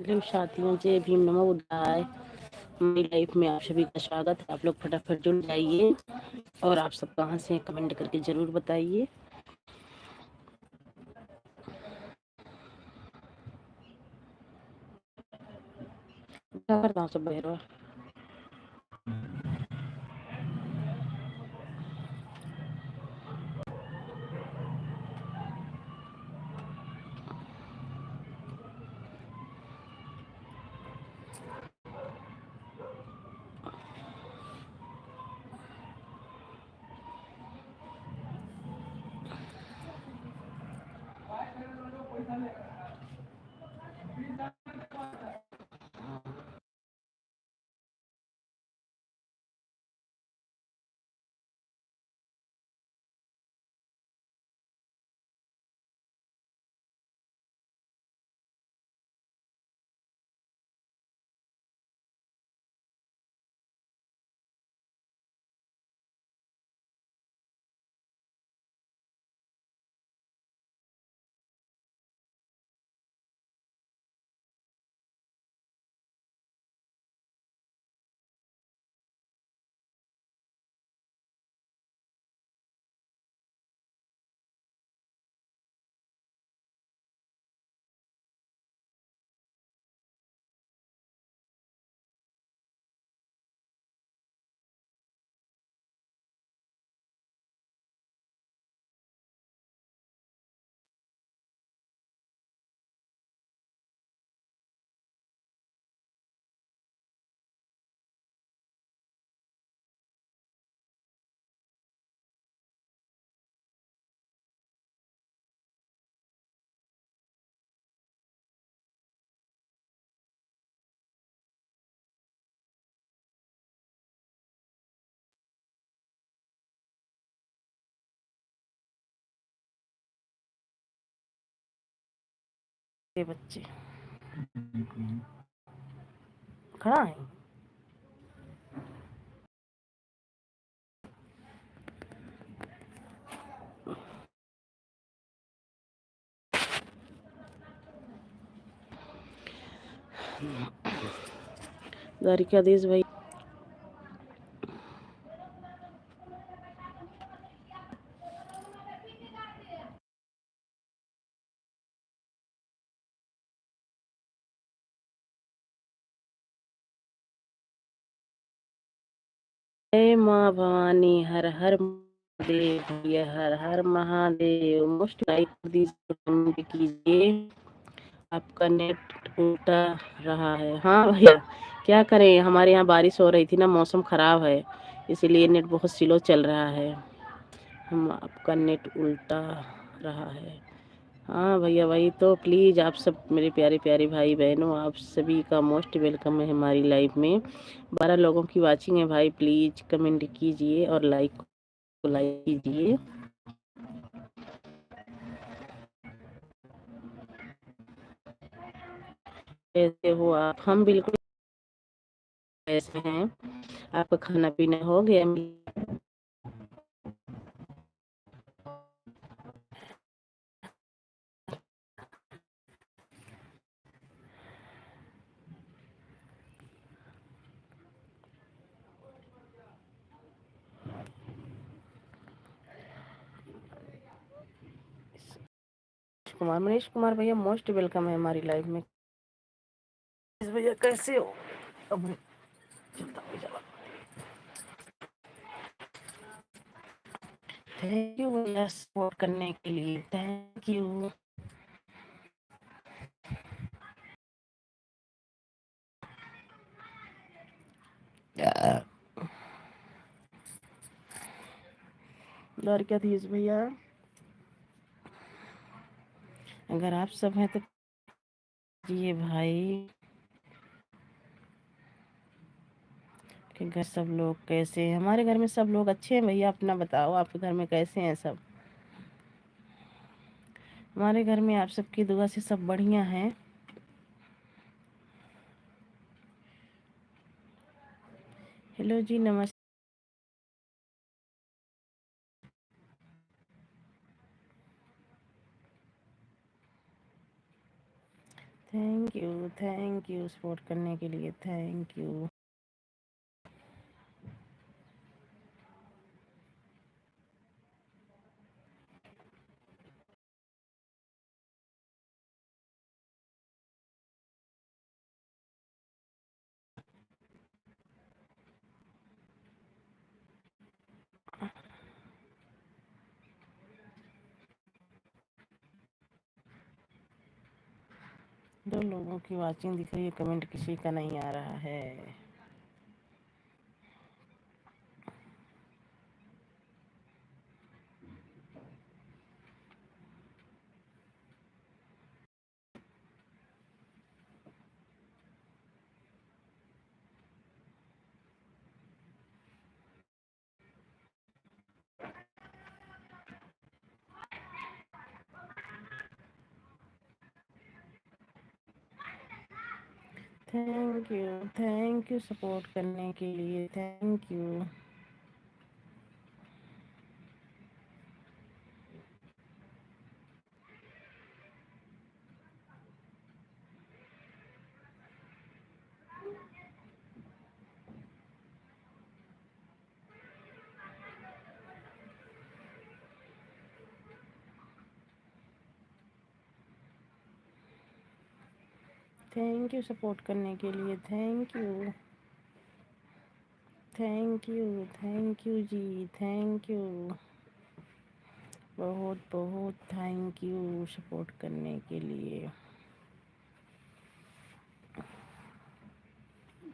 Hello साथियों, जय भीम, नमो बुद्धाय। मेरी लाइफ में आप सभी का स्वागत है। आप लोग फटाफट जुड़ जाइए और आप सब कहाँ से कमेंट करके जरूर बताइए। क्या करता हूँ सब बहरवा। ये बच्चे खड़ा है। द्वारिकाधीश भाई, जय माँ भवानी, हर हर महादेव भैया, हर हर महादेव। मोस्ट लाइक कीजिए। आपका नेट उल्टा रहा है। हाँ भैया, क्या करें, हमारे यहाँ बारिश हो रही थी ना, मौसम खराब है, इसीलिए नेट बहुत स्लो चल रहा है। हम आपका नेट उल्टा रहा है। हाँ भैया, वही तो। प्लीज़ आप सब मेरे प्यारे प्यारे भाई बहनों, आप सभी का मोस्ट वेलकम है हमारी लाइफ में। 12 लोगों की वाचिंग है भाई। प्लीज़ कमेंट कीजिए और लाइक कीजिए। कैसे हो आप? हम बिल्कुल ऐसे हैं। आपका खाना पीना हो गया? मनीष कुमार भैया मोस्ट वेलकम है हमारी लाइफ में। भैया कैसे हो? अब थैंक यू भैया सपोर्ट करने के लिए, थैंक यू। द्वारकाधीश भैया, अगर आप सब हैं तो ये भाई के घर सब लोग कैसे हैं? हमारे घर में सब लोग अच्छे हैं भैया। अपना बताओ, आपके घर में कैसे हैं सब? हमारे घर में आप सबकी दुआ से सब बढ़िया हैं। हेलो जी, नमस्ते। थैंक यू सपोर्ट करने के लिए, थैंक यू। दो लोगों की वाचिंग दिख रही है, कमेंट किसी का नहीं आ रहा है। थैंक यू सपोर्ट करने के लिए, thank you. Thank you support करने के लिए, थैंक यू। थैंक यू जी, थैंक यू। बहुत बहुत थैंक यू सपोर्ट करने के लिए।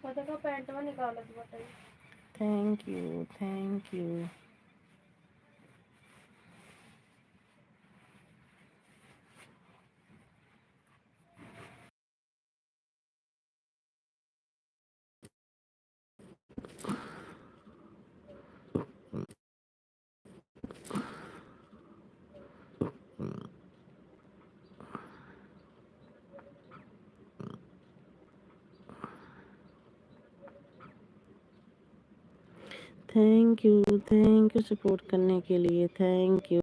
पैंट में निकालो thank you, thank you. Thank you support करने के लिए, थैंक यू।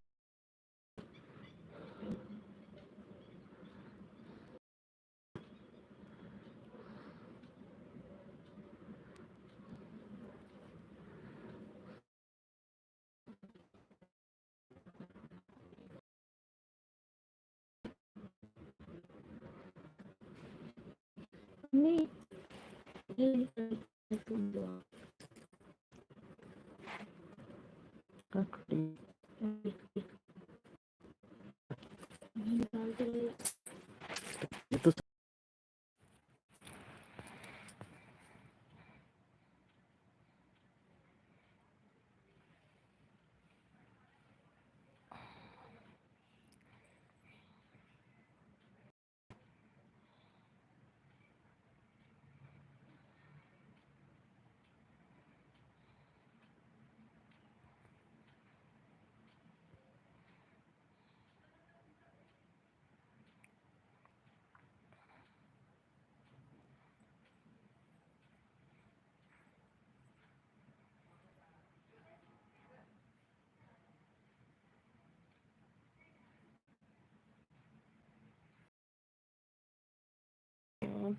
नहीं तो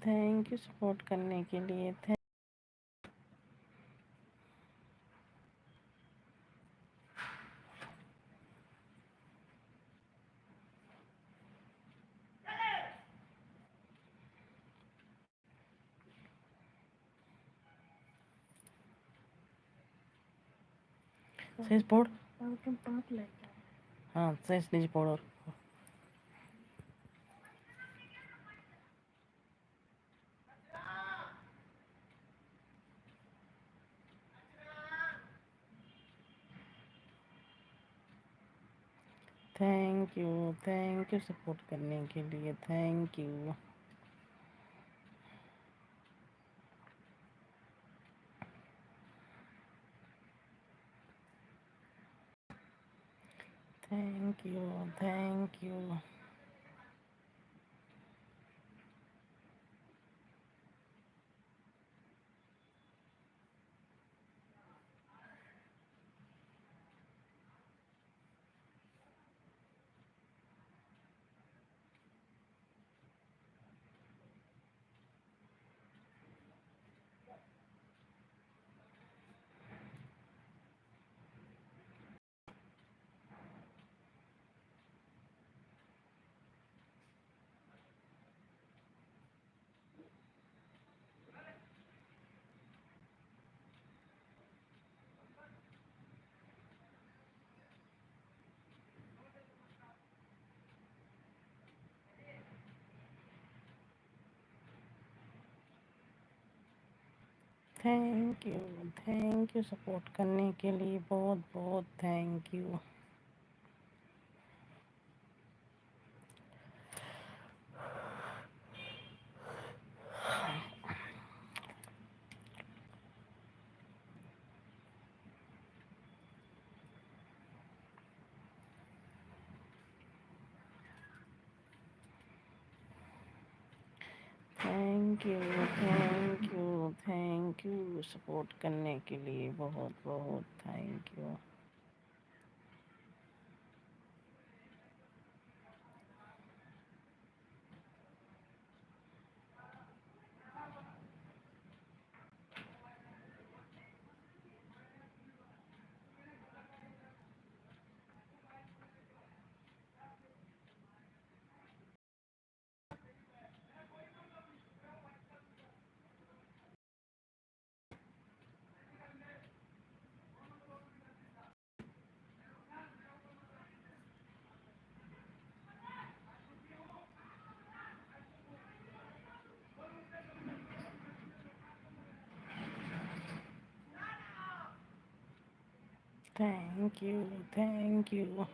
थैंक यू सपोर्ट करने के लिए, सही सपोर्ट। हाँ सही नीचे पढ़ो। थैंक यू सपोर्ट करने के लिए, thank you. Thank you, thank you. Thank you support करने के लिए, बहुत बहुत thank you. Thank you support करने के लिए, बहुत बहुत thank you. Thank you.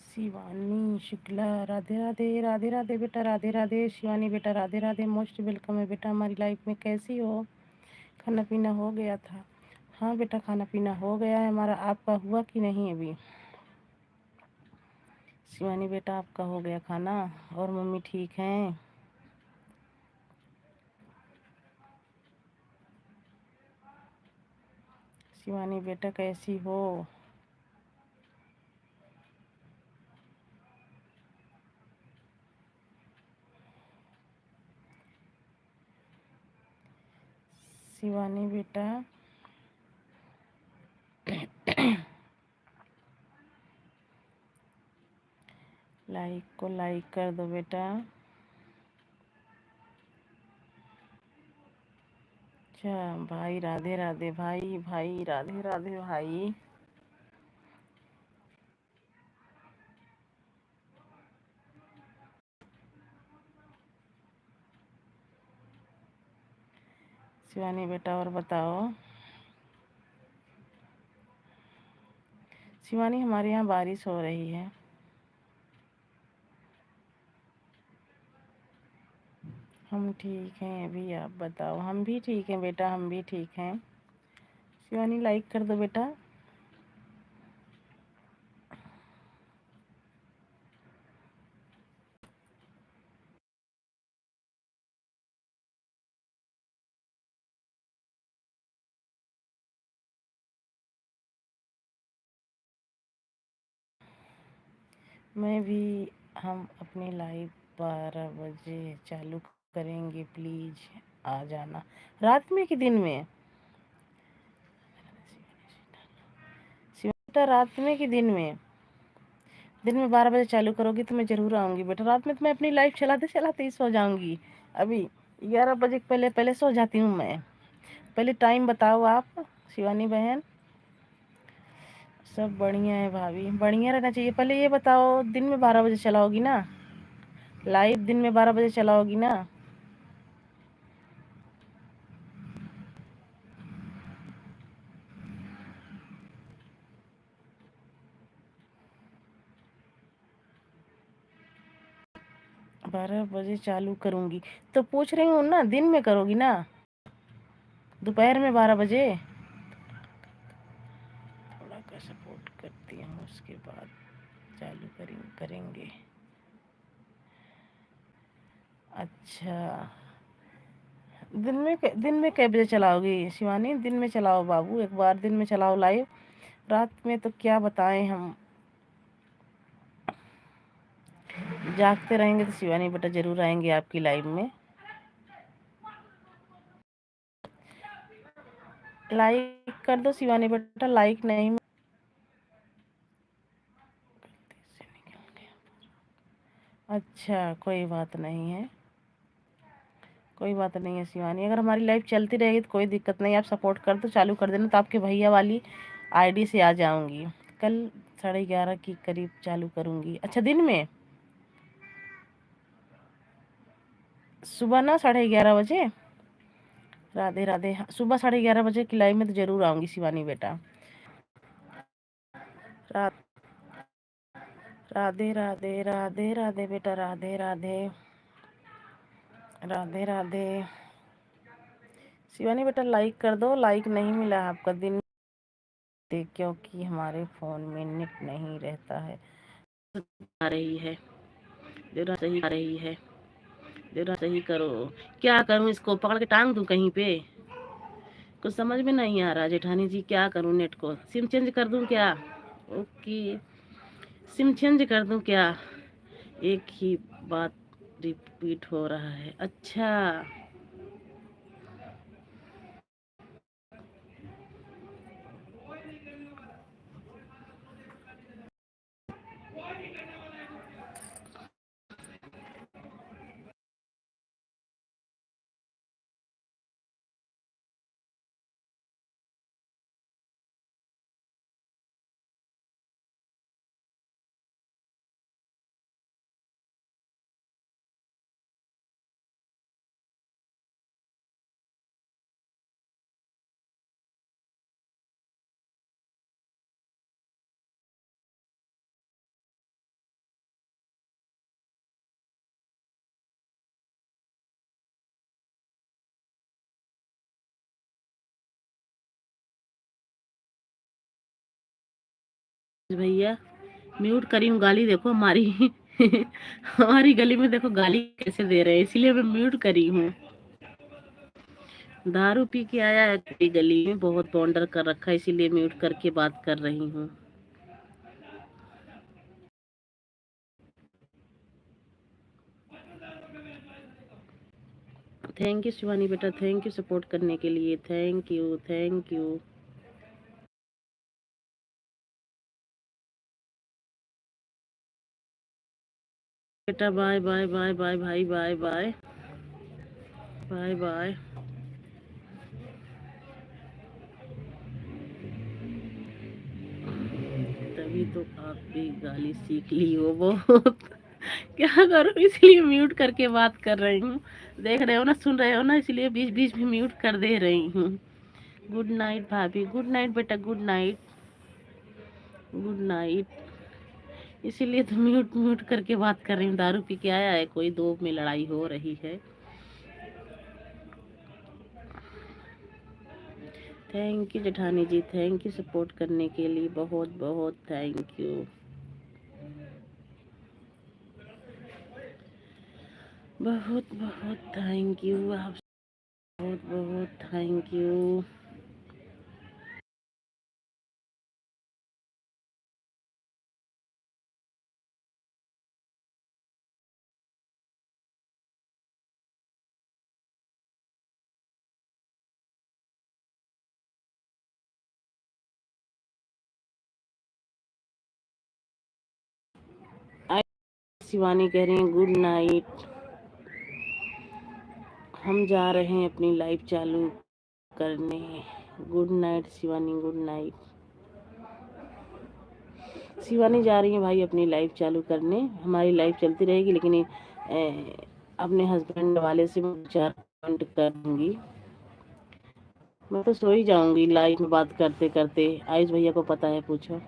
Shivani Shukla, Radhe Radhe, Radhe Radhe बेटा, राधे राधे। शिवानी बेटा राधे राधे, मोस्ट वेलकम है बेटा हमारी लाइफ में। कैसी हो? खाना पीना हो गया था? हाँ बेटा, खाना पीना हो गया है हमारा। आपका हुआ कि नहीं अभी? शिवानी बेटा आपका हो गया खाना? और मम्मी ठीक हैं? शिवानी बेटा कैसी हो? शिवानी बेटा लाइक को लाइक कर दो बेटा। अच्छा भाई, राधे राधे भाई, भाई राधे राधे भाई। शिवानी बेटा और बताओ। शिवानी हमारे यहाँ बारिश हो रही है। हम ठीक हैं अभी, आप बताओ। हम भी ठीक हैं बेटा, हम भी ठीक हैं। शिवानी लाइक कर दो बेटा। मैं भी। हम अपनी लाइव 12 बजे चालू करेंगे, प्लीज आ जाना। रात में कि दिन में? बेटा रात में कि दिन में? दिन में 12 बजे चालू करोगी तो मैं ज़रूर आऊँगी बेटा। रात में तो मैं अपनी लाइफ चलाते चलाते ही सो जाऊँगी। अभी 11 बजे पहले पहले सो जाती हूँ मैं। पहले टाइम बताओ आप शिवानी बहन। सब बढ़िया है भाभी, बढ़िया रहना चाहिए। पहले ये बताओ, दिन में 12 बजे चलाओगी ना लाइव? दिन में 12 बजे चलाओगी ना? 12 बजे चालू करूँगी। तो पूछ रही हूँ ना, दिन में करोगी ना, दोपहर में 12 बजे? थोड़ा का सपोर्ट करती हूँ, उसके बाद चालू करेंगे। अच्छा, दिन में कै बजे चलाओगी शिवानी? दिन में चलाओ बाबू, एक बार दिन में चलाओ लाइव। रात में तो क्या बताएं हम, जागते रहेंगे तो शिवानी बेटा जरूर आएंगे आपकी लाइव में। लाइक कर दो शिवानी बेटा, लाइक नहीं। अच्छा, कोई बात नहीं है, कोई बात नहीं है शिवानी, अगर हमारी लाइफ चलती रहेगी तो कोई दिक्कत नहीं, आप सपोर्ट कर दो, चालू कर देना तो आपके भैया वाली आईडी से आ जाऊंगी। कल 11:30 के करीब चालू करूंगी। अच्छा, दिन में सुबह ना 11:30 बजे? राधे राधे। सुबह 11:30 बजे की लाइव में तो जरूर आऊंगी शिवानी बेटा। रा, राधे राधे राधे राधे बेटा, राधे राधे राधे राधे। शिवानी बेटा लाइक कर दो, लाइक नहीं मिला आपका दिन, क्योंकि हमारे फ़ोन में नेट नहीं रहता है। आ रही है, जरा सही आ रही है, जरा सही करो। क्या करूं, इसको पकड़ के टांग दूं कहीं पे? कुछ समझ में नहीं आ रहा जेठानी जी, क्या करूं? नेट को सिम चेंज कर दूं क्या? ओके, सिम चेंज कर दूं क्या? एक ही बात रिपीट हो रहा है। अच्छा, भैया म्यूट करी हूँ, गाली देखो हमारी हमारी गली में देखो गाली कैसे दे रहे हैं, इसीलिए मैं म्यूट करी हूँ। दारू पी के आया है गली में, बहुत बॉन्डर कर रखा है, इसीलिए म्यूट करके बात कर रही हूँ। थैंक यू शिवानी बेटा, थैंक यू सपोर्ट करने के लिए, थैंक यू थैंक यू बेटा। बाय बाय बाय बाय भाई, बाय बाय बाय बाय। तभी तो आप भी गाली सीख ली हो बहुत क्या करूं, इसलिए म्यूट करके बात कर रही हूँ। देख रहे हो ना, सुन रहे हो ना, इसलिए बीच बीच में म्यूट कर दे रही हूँ। गुड नाइट भाभी, गुड नाइट बेटा, गुड नाइट, गुड नाइट। इसीलिए तो म्यूट म्यूट करके बात कर रही हूँ। दारू पी के आया है कोई, दो में लड़ाई हो रही है। थैंक यू जेठानी जी, थैंक यू सपोर्ट करने के लिए, बहुत बहुत थैंक यू, बहुत बहुत थैंक यू, आप बहुत बहुत थैंक यू। शिवानी कह रही हैं गुड नाइट, हम जा रहे हैं अपनी लाइफ चालू करने। Good night Shivani, good night. Shivani जा रही है भाई अपनी लाइफ चालू करने, हमारी लाइफ चलती रहेगी, लेकिन अपने हस्बैंड वाले से मैं 4 मिनट कर दूंगी। मैं तो सो ही जाऊंगी लाइव में बात करते करते। आयुष भैया को पता है, पूछो।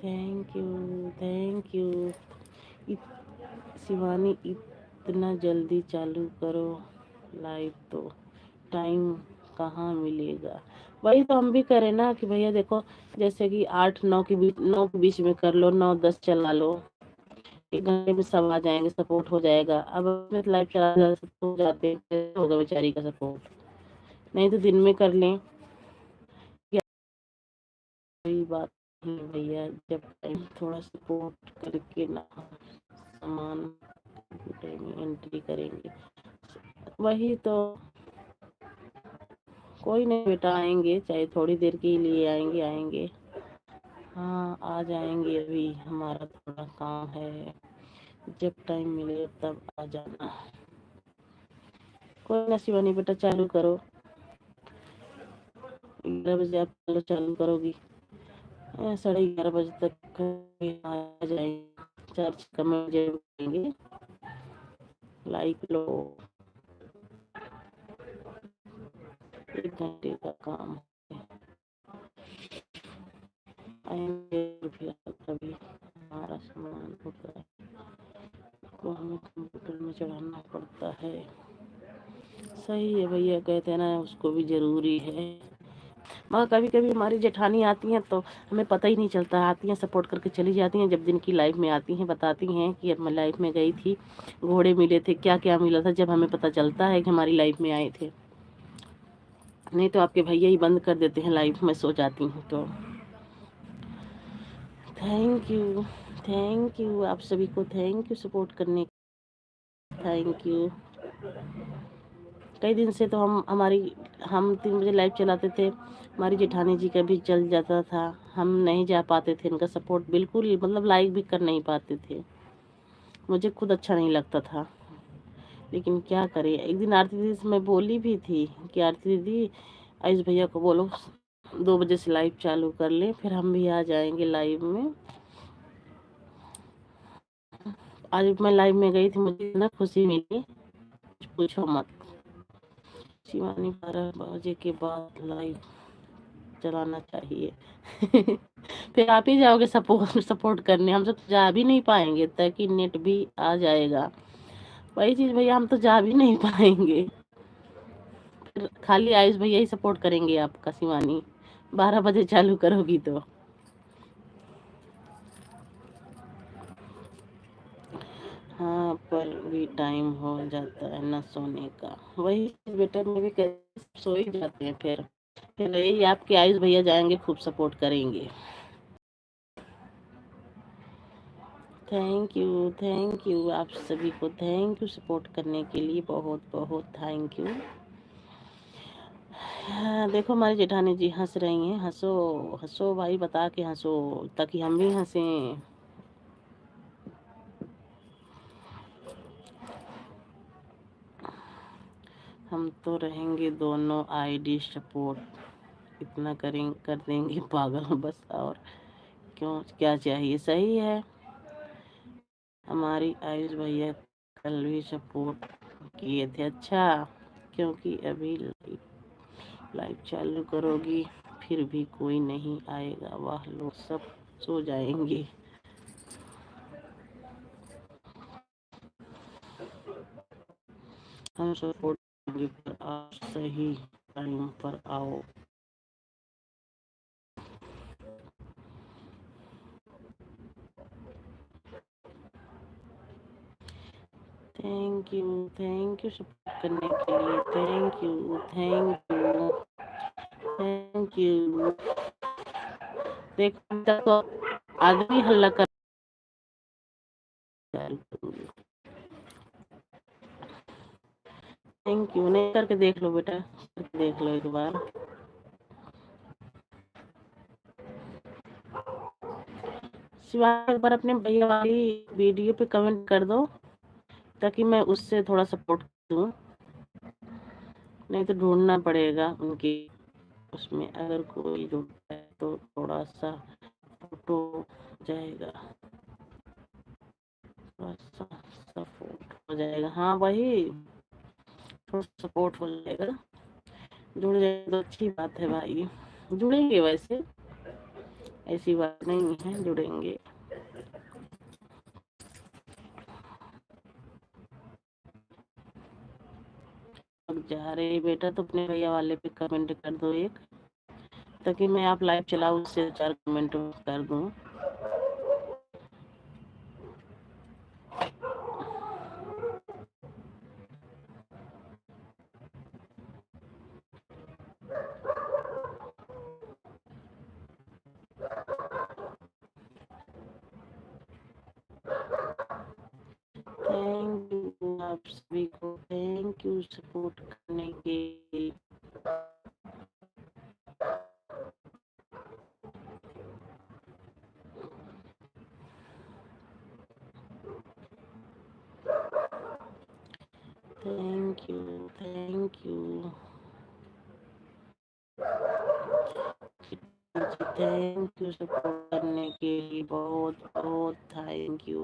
Thank you, thank you. Shivani इतना जल्दी चालू करो लाइव, तो टाइम कहाँ मिलेगा? वही तो हम भी करें ना कि भैया देखो, जैसे कि 8-9 के बीच, 9 के बीच में कर लो, 9-10 चला लो, 1 घंटे में सब आ जाएंगे, सपोर्ट हो जाएगा। अब मैं लाइव चला हो जाते हैं, कैसे होगा बेचारी का सपोर्ट? नहीं तो दिन में कर लें। कोई बात नहीं भैया, जब टाइम थोड़ा सपोर्ट करके ना सामान में एंट्री करेंगे। वही तो, कोई नहीं बेटा, आएंगे, चाहे थोड़ी देर के लिए आएंगे, आएंगे। हाँ आ जाएंगे, अभी हमारा थोड़ा काम है, जब टाइम मिले तब आ जाना। कोई ना शिवानी बेटा, चालू करो, 11 बजे आप चालू करोगी, 11:30 बजे तक आ जाएंगे। 4 कमेंट जरूर करेंगे, लाइक लो, 1 घंटे का काम है। आएंगे फिर कभी, हमारा सामान होता है तो हमें कंप्यूटर में चढ़ाना पड़ता है। सही है भैया, कहते हैं ना, उसको भी जरूरी है। मगर कभी कभी हमारी जेठानी आती हैं तो हमें पता ही नहीं चलता, आती हैं सपोर्ट करके चली जाती हैं। जब दिन की लाइफ में आती हैं, बताती हैं कि अब मैं लाइफ में गई थी, घोड़े मिले थे, क्या क्या मिला था, जब हमें पता चलता है कि हमारी लाइफ में आए थे। नहीं तो आपके भैया ही बंद कर देते हैं लाइफ में, सो जाती हूँ तो। थैंक यू, थैंक यू आप सभी को, थैंक यू सपोर्ट करने, थैंक यू। कई दिन से तो हम 3 बजे लाइव चलाते थे, हमारी जेठानी जी का भी चल जाता था, हम नहीं जा पाते थे, इनका सपोर्ट बिल्कुल, मतलब लाइक भी कर नहीं पाते थे, मुझे खुद अच्छा नहीं लगता था। लेकिन क्या करें, एक दिन आरती दीदी से मैं बोली भी थी कि आरती दीदी आयुष भैया को बोलो 2 बजे से लाइव चालू कर ले, फिर हम भी आ जाएंगे लाइव में। आज मैं लाइव में गई थी, मुझे इतना खुशी मिली, पूछो मत। शिवानी 12 बजे के बाद लाइव चलाना चाहिए। फिर आप ही जाओगे सपोर्ट करने, हम सब जा भी नहीं पाएंगे, ताकि नेट भी आ जाएगा। वही चीज भैया, हम तो जा भी नहीं पाएंगे, फिर खाली आयुष भैया ही सपोर्ट करेंगे आपका। शिवानी 12 बजे चालू करोगी तो। हाँ पर भी टाइम हो जाता है ना सोने का, वही बेटा, में भी सो ही जाते हैं। फिर यही आपके आयुष भैया जाएंगे, खूब सपोर्ट करेंगे। थैंक यू आप सभी को, थैंक यू सपोर्ट करने के लिए, बहुत बहुत थैंक यू। हाँ, देखो हमारी जेठानी जी हंस रही हैं, हंसो हंसो भाई, बता के हंसो ताकि हम भी हंसें। हम तो रहेंगे दोनों आईडी सपोर्ट, इतना कर देंगे पागल बस, और क्यों, क्या चाहिए? सही है, हमारी आयुष भैया कल भी सपोर्ट किए थे। अच्छा, क्योंकि अभी लाइव चालू करोगी फिर भी कोई नहीं आएगा, वाह लोग सब सो जाएंगे। हम सपोर्ट करेंगे, पर आप सही टाइम पर आओ। थैंक यू सपोर्ट करने के लिए, thank you, thank you, thank you. देखो तो आदमी हल्ला कर, थैंक यू, नहीं करके देख लो बेटा, करके देख लो एक बार। शिवाय एक बार अपने भैया वाली वीडियो पे कमेंट कर दो, ताकि मैं उससे थोड़ा सपोर्ट दूं, नहीं तो ढूंढना पड़ेगा उनकी उसमें, अगर कोई जुड़ता है तो थोड़ा सा फोटो जाएगा, थोड़ा सा सपोर्ट हो जाएगा। हाँ वही, थोड़ा सपोर्ट हो जाएगा, जुड़ जाए तो अच्छी बात है भाई, जुड़ेंगे वैसे। ऐसी बात नहीं है, जुड़ेंगे। अब जा रहे बेटा तो अपने भैया वाले पे कमेंट कर दो एक, ताकि मैं आप लाइव चलाऊं, उससे 4 कमेंट कर दूं। थैंक यू आप सभी को, थैंक यू सपोर्ट करने के लिए। Thank you, thank you, thank you support करने के लिए, बहुत बहुत थैंक यू।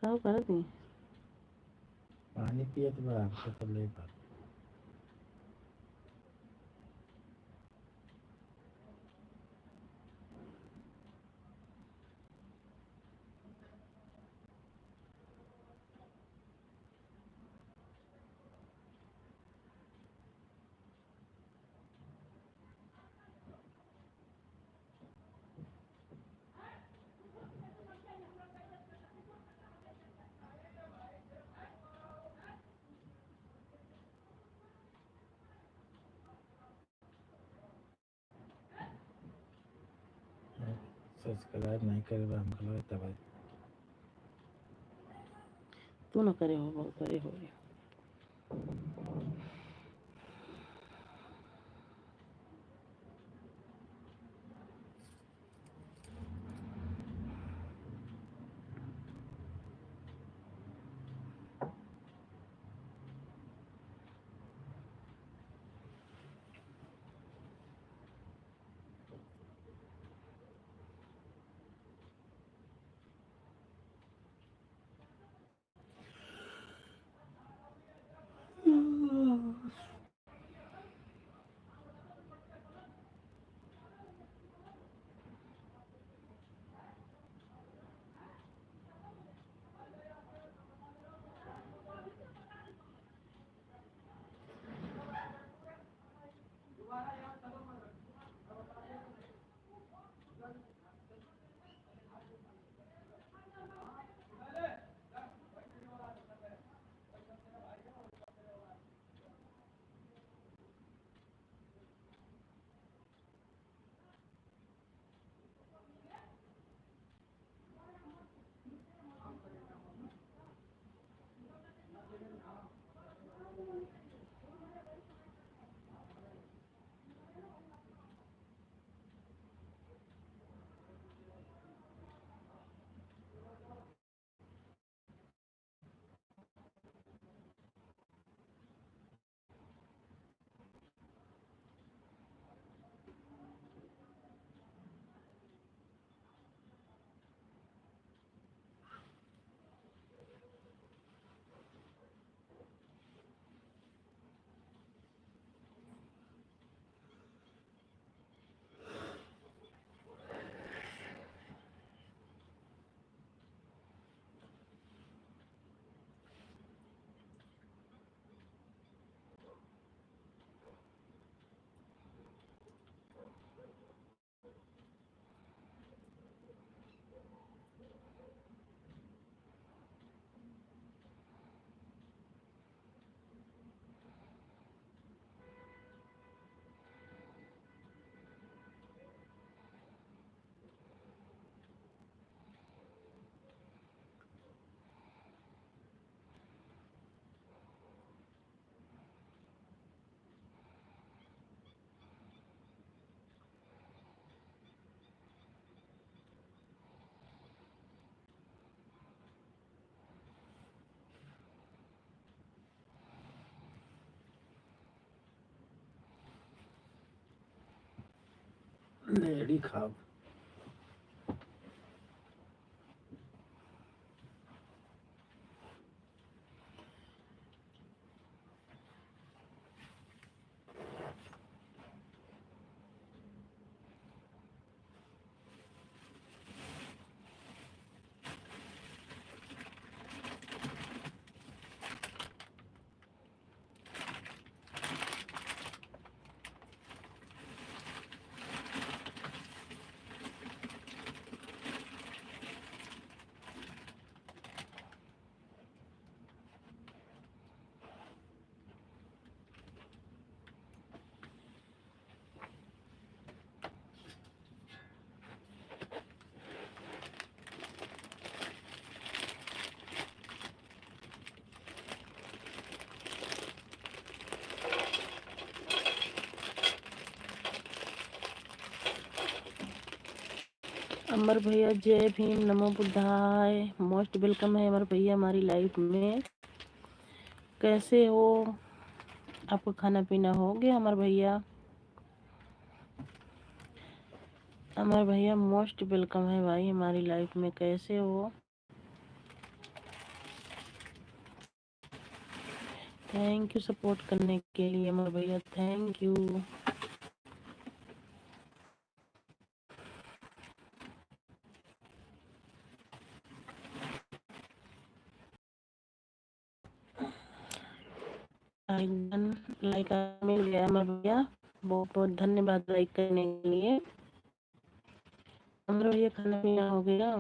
खाओ कर दी पानी पियत बा हमके तो ले बा। सब्सक्राइब नहीं करे बा हमके लगे तब तू न करे हो करे हो लेडी खाओ। अमर भैया जय भीम नमो बुद्धाय मोस्ट वेलकम है अमर भैया हमारी लाइफ में। कैसे हो? आपको खाना पीना हो गया अमर भैया? अमर भैया मोस्ट वेलकम है भाई हमारी लाइफ में। कैसे हो? थैंक यू सपोर्ट करने के लिए अमर भैया, थैंक यू। लाइक मिल गया अमर भैया, बहुत बहुत धन्यवाद लाइक करने के लिए। अमर भैया खाना पीना हो गया?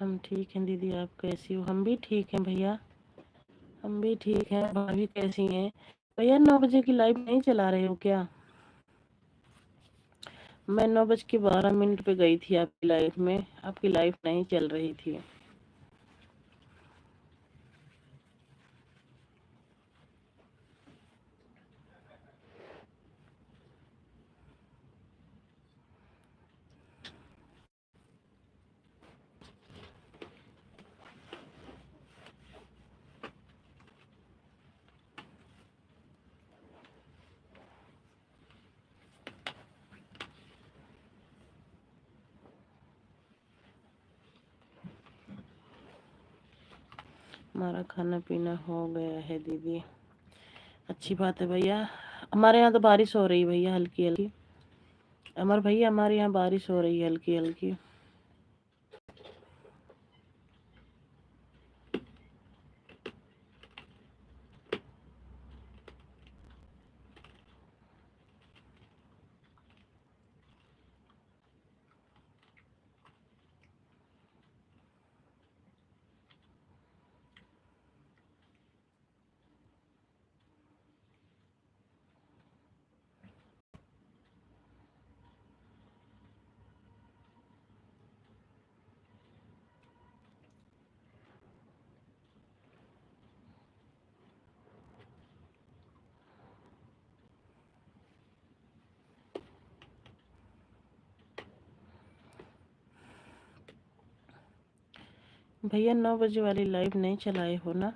हम ठीक हैं दीदी, आप कैसी हो? हम भी ठीक हैं भैया, हम भी ठीक हैं। भाभी कैसी हैं? भैया 9 बजे की लाइव नहीं चला रहे हो क्या? मैं 9:12 पे गई थी आपकी लाइव में, आपकी लाइव नहीं चल रही थी। हमारा खाना पीना हो गया है दीदी, अच्छी बात है भैया। हमारे यहाँ तो बारिश हो रही है भैया, हल्की हल्की। अमर भैया हमारे यहाँ बारिश हो रही है हल्की हल्की। भैया 9 बजे वाली लाइव नहीं चलाए हो ना?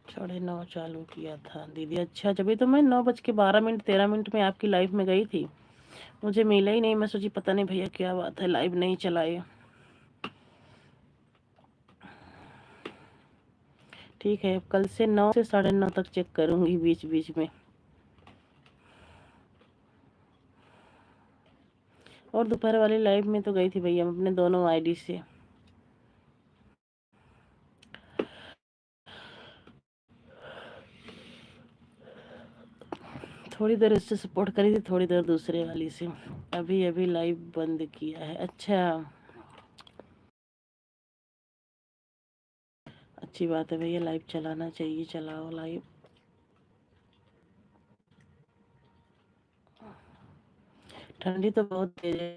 ,9:30 चालू किया था दीदी। अच्छा, जब तो मैं 9:12 में आपकी लाइव में गई थी, मुझे मिला ही नहीं। मैं सोची पता नहीं भैया क्या बात है, लाइव नहीं चलाए। ठीक है, कल से 9 से 9:30 तक चेक करूंगी बीच बीच में। और दोपहर वाली लाइव में तो गई थी भैया अपने दोनों आईडी से। थोड़ी देर इससे सपोर्ट करी थी, थोड़ी देर दूसरे वाली से। अभी अभी लाइव बंद किया है। अच्छा, अच्छी बात है भैया, लाइव चलाना चाहिए, चलाओ लाइव। ठंडी तो बहुत तेज है,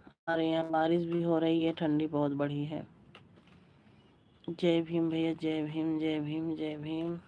हमारे यहाँ बारिश भी हो रही है, ठंडी बहुत बढ़ी है। जय भीम भैया, जय भीम, जय भीम, जय भीम।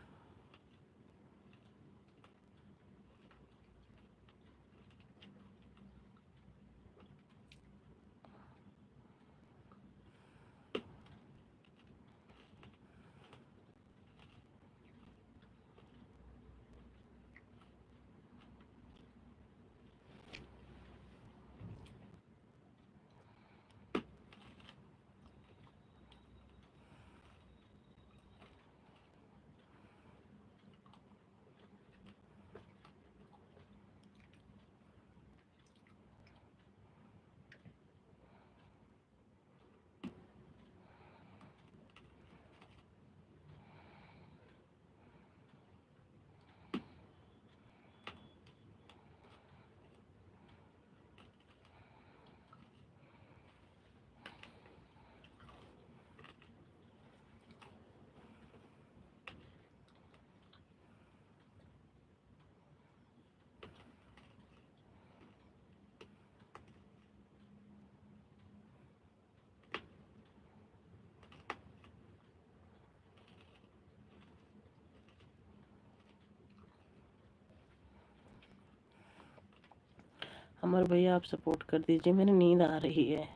अमर भैया आप सपोर्ट कर दीजिए, मेरी नींद आ रही है।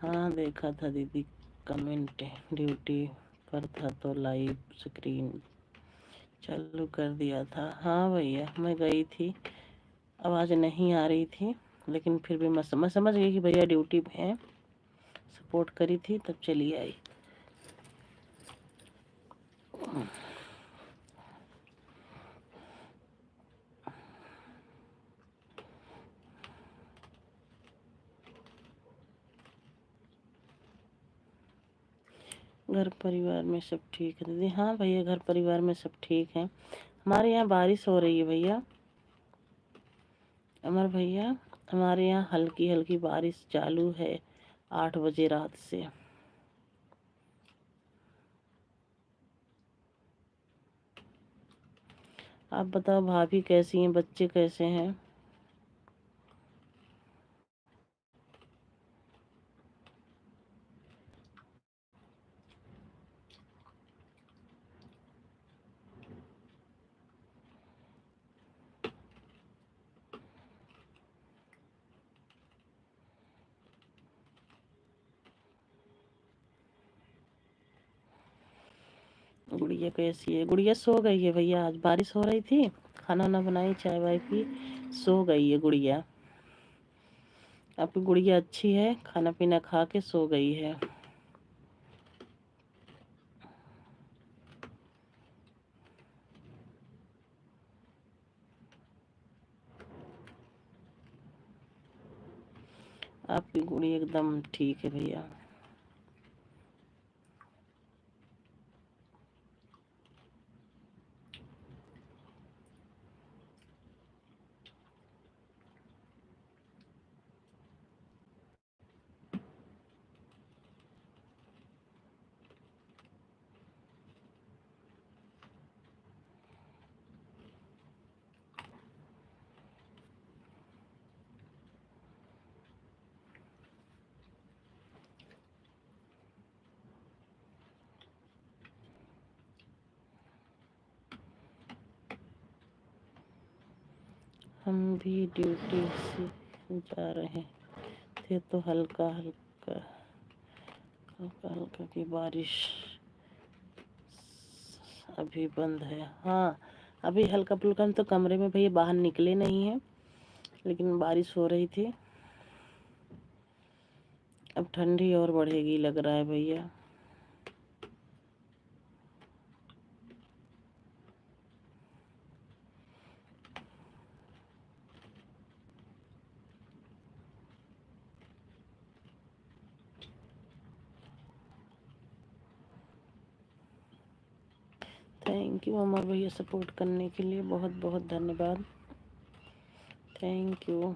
हाँ देखा था दीदी कमेंट, ड्यूटी पर था तो लाइव स्क्रीन चालू कर दिया था। हाँ भैया मैं गई थी, आवाज़ नहीं आ रही थी, लेकिन फिर भी मैं समझ गई कि भैया ड्यूटी पे हैं, सपोर्ट करी थी तब चली आई। घर परिवार में सब ठीक है दीदी? हाँ भैया घर परिवार में सब ठीक है। हमारे यहाँ बारिश हो रही है भैया, अमर भैया हमारे यहाँ हल्की हल्की बारिश चालू है 8 बजे रात से। आप बताओ भाभी कैसी हैं, बच्चे कैसे हैं? गुड़िया कैसी है? गुड़िया सो गई है भैया, आज बारिश हो रही थी, खाना वाना बनाई, चाय वाय पी, सो गई है गुड़िया। आपकी गुड़िया अच्छी है, खाना पीना खा के सो गई है। आपकी गुड़िया एकदम ठीक है भैया। हम भी ड्यूटी से जा रहे थे तो हल्का हल्का हल्का हल्का की बारिश अभी बंद है। हाँ अभी हल्का फुल्का, हम तो कमरे में भैया बाहर निकले नहीं हैं, लेकिन बारिश हो रही थी। अब ठंडी और बढ़ेगी लग रहा है भैया। थैंक यू अमर भैया सपोर्ट करने के लिए, बहुत बहुत धन्यवाद, थैंक यू।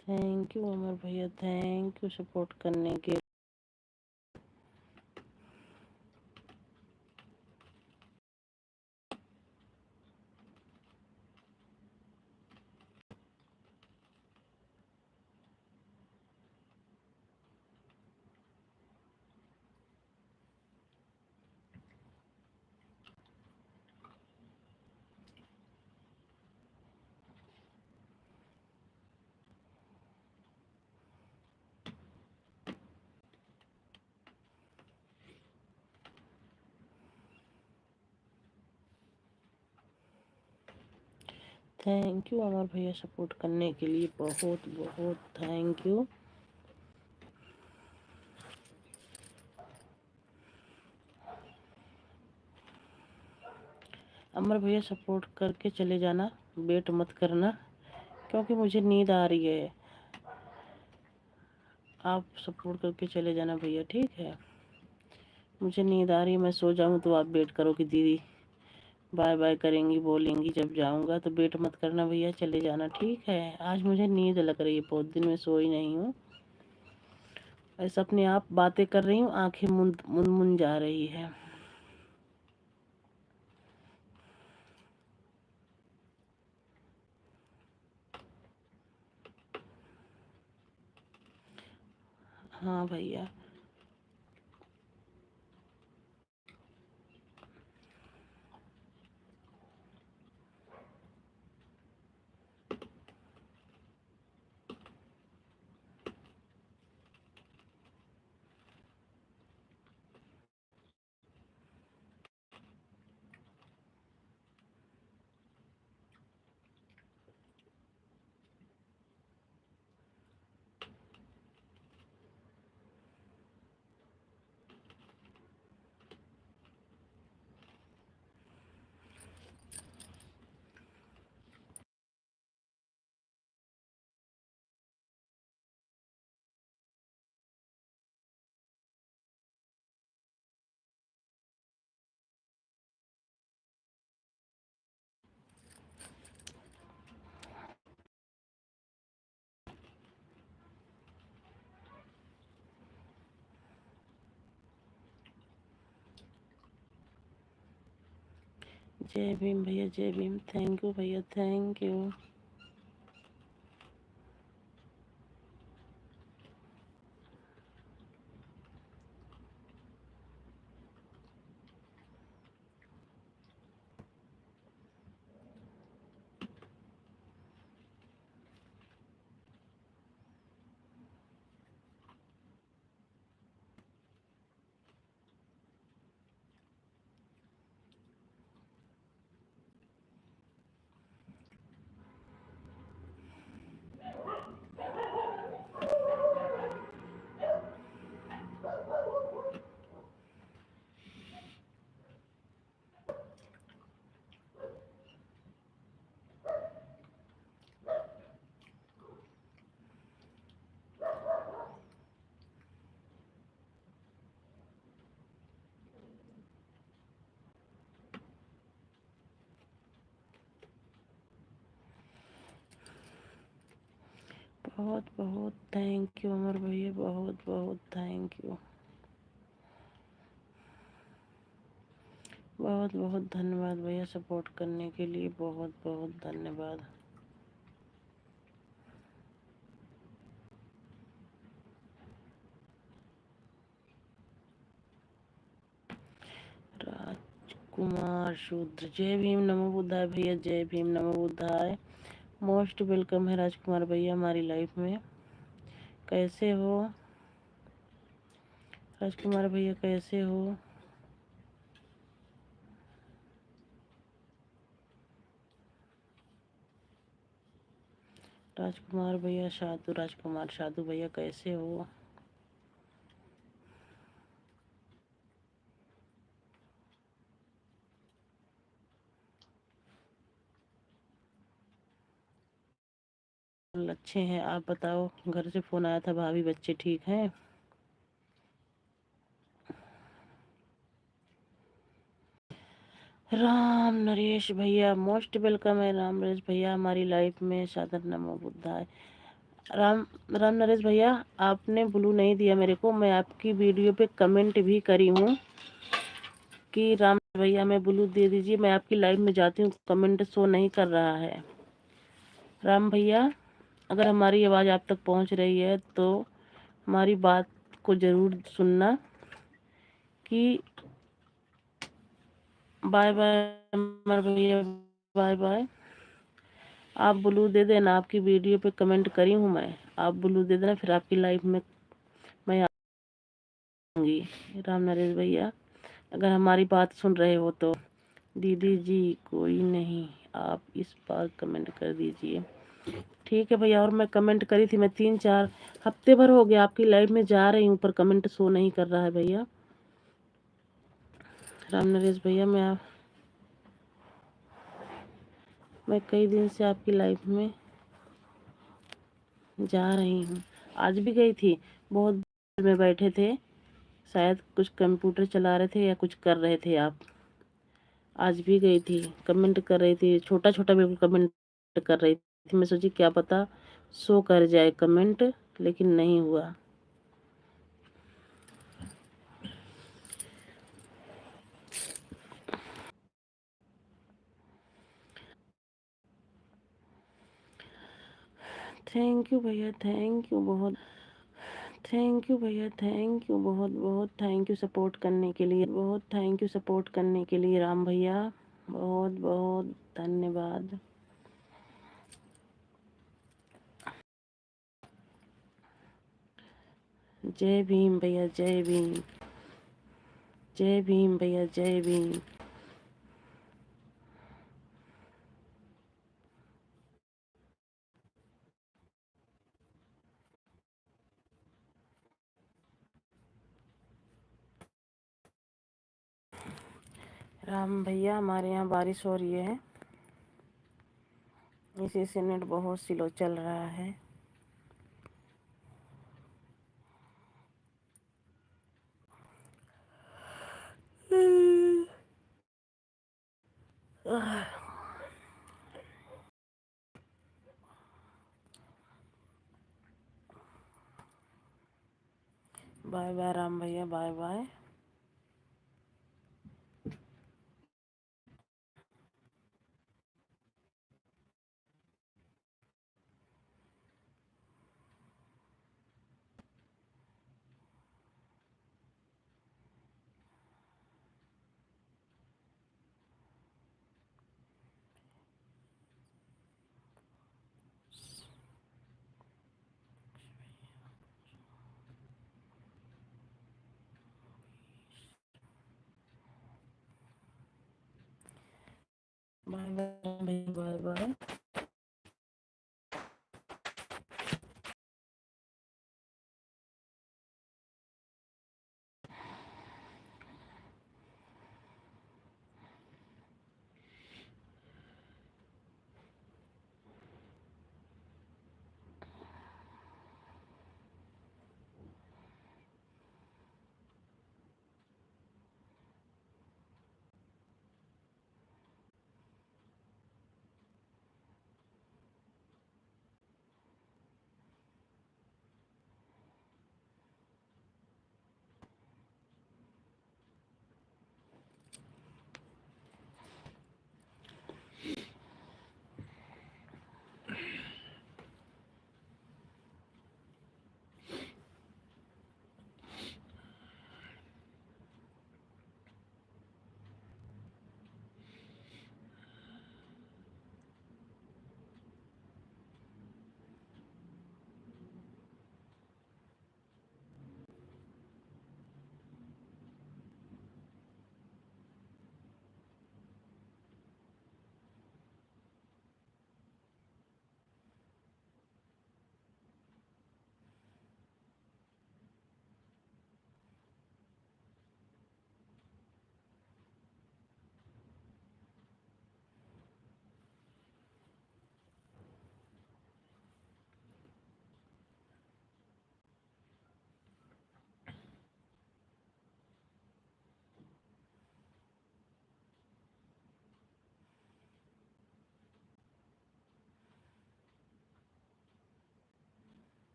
थैंक यू अमर भैया, थैंक यू सपोर्ट करने के। थैंक यू अमर भैया सपोर्ट करने के लिए, बहुत बहुत थैंक यू। अमर भैया सपोर्ट करके चले जाना, वेट मत करना, क्योंकि मुझे नींद आ रही है। आप सपोर्ट करके चले जाना भैया, ठीक है? मुझे नींद आ रही है, मैं सो जाऊँ तो आप वेट करो कि दीदी बाय बाय करेंगी, बोलेंगी जब जाऊँगा, तो वेट मत करना भैया, चले जाना, ठीक है? आज मुझे नींद लग रही है, बहुत दिन में सोई नहीं हूँ, ऐसा अपने आप बातें कर रही हूँ, आंखें मुन मुन मुन जा रही है। हाँ भैया जय भीम भैया, जय भीम। थैंक यू भैया, थैंक यू। बहुत बहुत थैंक यू अमर भैया, बहुत बहुत थैंक यू। बहुत बहुत धन्यवाद भैया सपोर्ट करने के लिए, बहुत बहुत धन्यवाद। राजकुमार शूद्र, जय भीम नमो बुद्धाय भैया, जय भीम नमो बुद्धाय। मोस्ट वेलकम है राजकुमार भैया हमारी लाइफ में। कैसे हो राजकुमार भैया, कैसे हो? राजकुमार भैया साधु, राजकुमार साधु भैया कैसे हो? अच्छे हैं, आप बताओ। घर से फोन आया था, भाभी बच्चे ठीक हैं? राम नरेश भैया मोस्ट वेलकम है। राम नरेश भैया हमारी लाइफ में, सादर नमो बुद्धाय। राम राम नरेश भैया, आपने ब्लू नहीं दिया मेरे को। मैं आपकी वीडियो पे कमेंट भी करी हूँ कि राम भैया मैं ब्लू दे दीजिए। मैं आपकी लाइव में जाती हूँ, कमेंट शो नहीं कर रहा है। राम भैया, अगर हमारी आवाज़ आप तक पहुँच रही है तो हमारी बात को ज़रूर सुनना कि बाय बाय अमर भैया, बाय बाय। आप ब्लू दे देना, आपकी वीडियो पे कमेंट करी हूँ मैं। आप ब्लू दे देना, फिर आपकी लाइफ में मैं आऊँगी। राम नरेश भैया, अगर हमारी बात सुन रहे हो तो। दीदी जी कोई नहीं, आप इस बार कमेंट कर दीजिए। ठीक है भैया। और मैं कमेंट करी थी, मैं 3-4 हफ्ते भर हो गया आपकी लाइव में जा रही हूँ, पर कमेंट शो नहीं कर रहा है भैया। राम नरेश भैया, मैं कई दिन से आपकी लाइफ में जा रही हूँ। आज भी गई थी, बहुत देर में बैठे थे, शायद कुछ कंप्यूटर चला रहे थे या कुछ कर रहे थे आप। आज भी गई थी, कमेंट कर रही थी, छोटा छोटा बिल्कुल कमेंट कर रही थी। मैं सोची क्या पता शो कर जाए कमेंट, लेकिन नहीं हुआ। थैंक यू भैया, थैंक यू बहुत। थैंक यू भैया, थैंक यू बहुत बहुत। थैंक यू सपोर्ट करने के लिए, बहुत थैंक यू सपोर्ट करने के लिए राम भैया, बहुत बहुत धन्यवाद। जय भीम भैया, जय भीम। जय भीम भैया, जय भीम। राम भैया, हमारे यहाँ बारिश हो रही है, इसी से नेट बहुत स्लो चल रहा है। बाय बाय राम भैया, बाय बाय।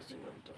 शिवम तो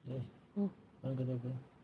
बंद कर दो।